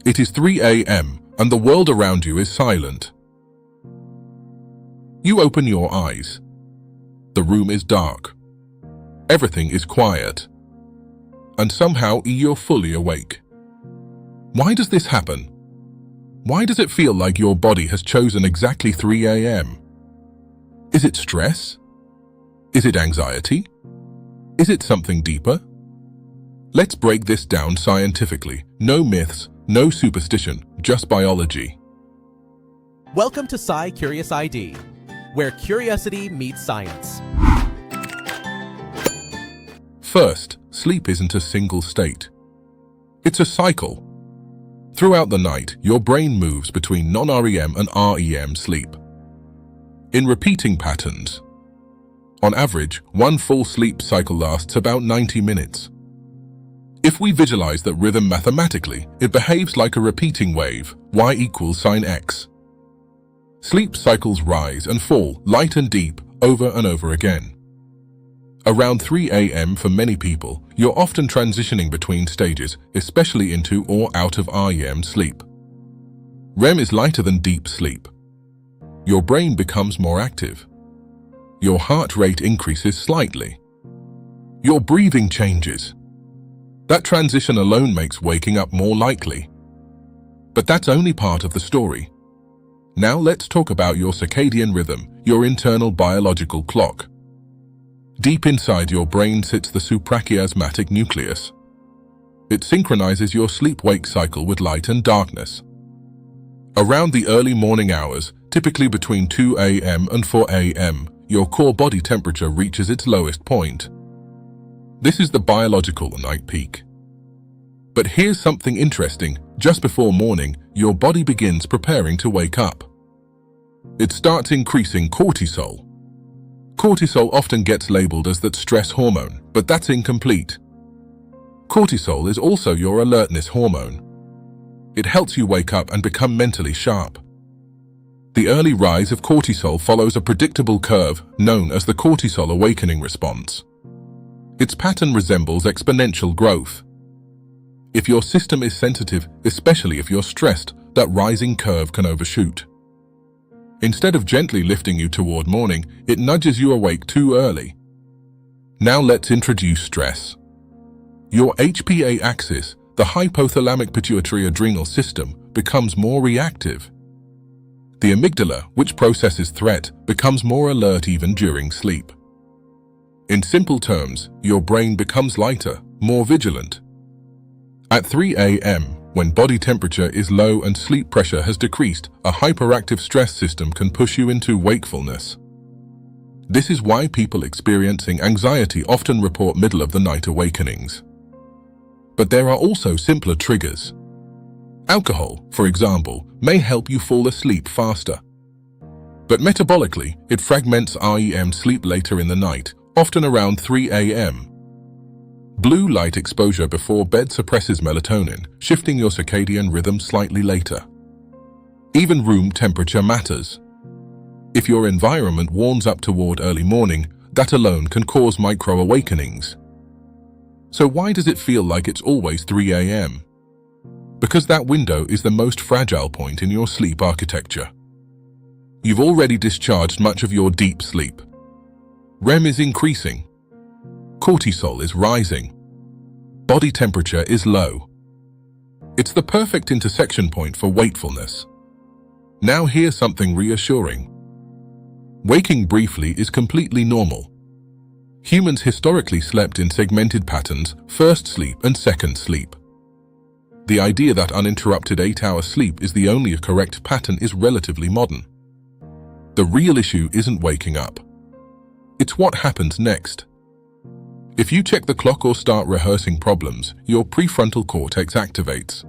It is 3 a.m. and the world around you is silent. You open your eyes. The room is dark. Everything is quiet. And somehow you're fully awake. Why does this happen? Why does it feel like your body has chosen exactly 3 a.m.? Is it stress? Is it anxiety? Is it something deeper? Let's break this down scientifically. No myths, no superstition, just biology. Welcome to SciCuriousID, where curiosity meets science. First, sleep isn't a single state. It's a cycle. Throughout the night, your brain moves between non-REM and REM sleep in repeating patterns. On average, one full sleep cycle lasts about 90 minutes. If we visualize that rhythm mathematically, it behaves like a repeating wave, y equals sine x. Sleep cycles rise and fall, light and deep, over and over again. Around 3 a.m. for many people, you're often transitioning between stages, especially into or out of REM sleep. REM is lighter than deep sleep. Your brain becomes more active. Your heart rate increases slightly. Your breathing changes. That transition alone makes waking up more likely. But that's only part of the story. Now let's talk about your circadian rhythm, your internal biological clock. Deep inside your brain sits the suprachiasmatic nucleus. It synchronizes your sleep-wake cycle with light and darkness. Around the early morning hours, typically between 2 a.m. and 4 a.m., your core body temperature reaches its lowest point. This is the biological night peak. But here's something interesting. Just before morning, your body begins preparing to wake up. It starts increasing cortisol. Cortisol often gets labeled as that stress hormone, but that's incomplete. Cortisol is also your alertness hormone. It helps you wake up and become mentally sharp. The early rise of cortisol follows a predictable curve known as the cortisol awakening response. Its pattern resembles exponential growth. If your system is sensitive, especially if you're stressed, that rising curve can overshoot. Instead of gently lifting you toward morning, it nudges you awake too early. Now let's introduce stress. Your HPA axis, the hypothalamic pituitary adrenal system, becomes more reactive. The amygdala, which processes threat, becomes more alert even during sleep. In simple terms, your brain becomes lighter, more vigilant. At 3 a.m., when body temperature is low and sleep pressure has decreased, a hyperactive stress system can push you into wakefulness. This is why people experiencing anxiety often report middle-of-the-night awakenings. But there are also simpler triggers. Alcohol, for example, may help you fall asleep faster. But metabolically, it fragments REM sleep later in the night, often around 3 a.m. Blue light exposure before bed suppresses melatonin, shifting your circadian rhythm slightly later. Even room temperature matters. If your environment warms up toward early morning, that alone can cause micro-awakenings. So why does it feel like it's always 3 a.m.? Because that window is the most fragile point in your sleep architecture. You've already discharged much of your deep sleep. REM is increasing. Cortisol is rising. Body temperature is low. It's the perfect intersection point for wakefulness. Now here's something reassuring. Waking briefly is completely normal. Humans historically slept in segmented patterns, first sleep and second sleep. The idea that uninterrupted 8-hour sleep is the only correct pattern is relatively modern. The real issue isn't waking up. It's what happens next. If you check the clock or start rehearsing problems, your prefrontal cortex activates.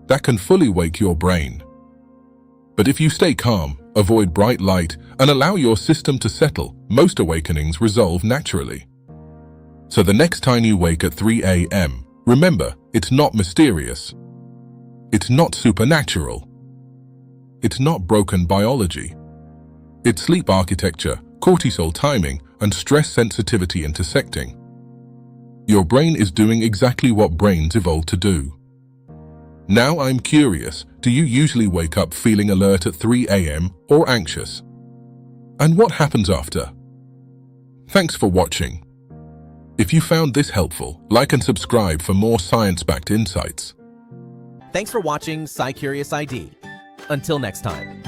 That can fully wake your brain. But if you stay calm, avoid bright light, and allow your system to settle, most awakenings resolve naturally. So the next time you wake at 3 a.m., remember, it's not mysterious. It's not supernatural. It's not broken biology. It's sleep architecture, cortisol timing, and stress sensitivity intersecting. Your brain is doing exactly what brains evolved to do. Now I'm curious, do you usually wake up feeling alert at 3 a.m. or anxious? And what happens after? Thanks for watching. If you found this helpful, like and subscribe for more science-backed insights. Thanks for watching SciCuriousID. Until next time.